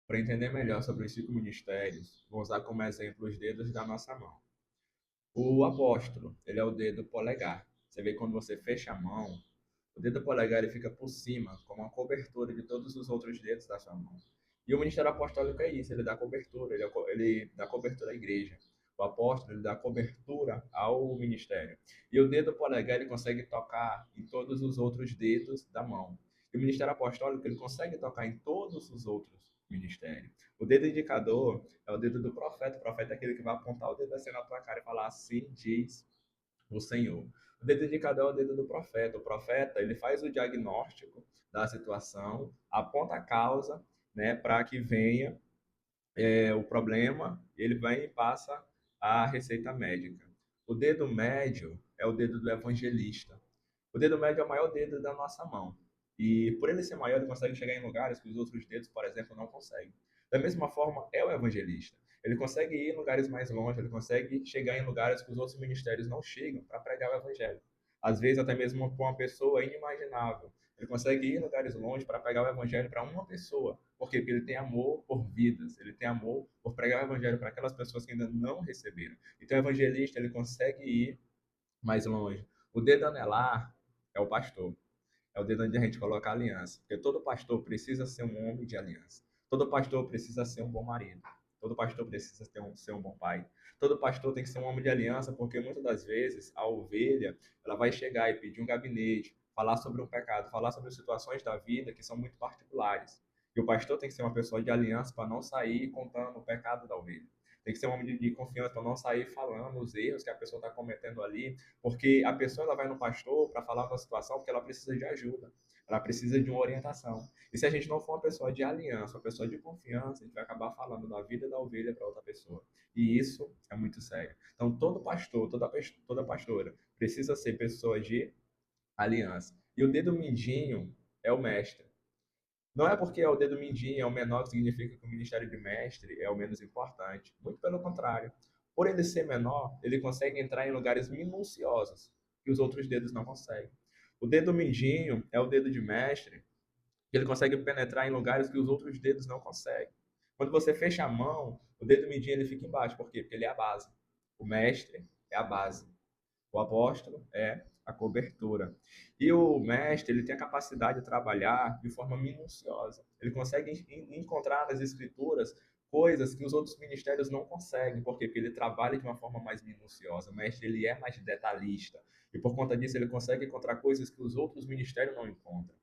Para entender melhor sobre os 5 ministérios, vou usar como exemplo os dedos da nossa mão. O apóstolo, ele é o dedo polegar. Você vê que quando você fecha a mão, o dedo polegar ele fica por cima, como uma cobertura de todos os outros dedos da sua mão. E o ministério apostólico é isso, ele dá cobertura, ele dá cobertura à igreja. O apóstolo ele dá cobertura ao ministério. E o dedo polegar ele consegue tocar em todos os outros dedos da mão. E o ministério apostólico ele consegue tocar em todos os outros ministérios. O dedo indicador é o dedo do profeta. O profeta é aquele que vai apontar o dedo assim na tua cara e falar assim diz o Senhor. O dedo indicador é o dedo do profeta. O profeta, ele faz o diagnóstico da situação, aponta a causa, né, para que venha o problema, ele vai e passa a receita médica. O dedo médio é o dedo do evangelista. O dedo médio é o maior dedo da nossa mão. E por ele ser maior, ele consegue chegar em lugares que os outros dedos, por exemplo, não conseguem. Da mesma forma, é o evangelista. Ele consegue ir em lugares mais longe, ele consegue chegar em lugares que os outros ministérios não chegam para pregar o evangelho. Às vezes, até mesmo com uma pessoa inimaginável. Ele consegue ir em lugares longe para pregar o evangelho para uma pessoa. Por quê? Porque ele tem amor por vidas, ele tem amor por pregar o evangelho para aquelas pessoas que ainda não receberam. Então, o evangelista, ele consegue ir mais longe. O dedo anelar é o pastor. É o dedo onde a gente coloca a aliança. Porque todo pastor precisa ser um homem de aliança. Todo pastor precisa ser um bom marido. Todo pastor precisa ser um bom pai. Todo pastor tem que ser um homem de aliança, porque muitas das vezes a ovelha ela vai chegar e pedir um gabinete, falar sobre um pecado, falar sobre situações da vida que são muito particulares. E o pastor tem que ser uma pessoa de aliança para não sair contando o pecado da ovelha. Tem que ser um homem de confiança para não sair falando os erros que a pessoa está cometendo ali, porque a pessoa ela vai no pastor para falar uma situação porque ela precisa de ajuda, ela precisa de uma orientação. E se a gente não for uma pessoa de aliança, uma pessoa de confiança, a gente vai acabar falando da vida da ovelha para outra pessoa. E isso é muito sério. Então, todo pastor, toda pastora precisa ser pessoa de aliança. E o dedo mindinho é o mestre. Não é porque é o dedo mindinho é o menor que significa que o ministério de mestre é o menos importante. Muito pelo contrário. Por ele ser menor, ele consegue entrar em lugares minuciosos que os outros dedos não conseguem. O dedo mindinho é o dedo de mestre, que ele consegue penetrar em lugares que os outros dedos não conseguem. Quando você fecha a mão, o dedo mindinho ele fica embaixo. Por quê? Porque ele é a base. O mestre é a base. O apóstolo é a cobertura. E o mestre, ele tem a capacidade de trabalhar de forma minuciosa. Ele consegue encontrar nas escrituras coisas que os outros ministérios não conseguem. Por quê? Porque ele trabalha de uma forma mais minuciosa. O mestre, ele é mais detalhista. E por conta disso, ele consegue encontrar coisas que os outros ministérios não encontram.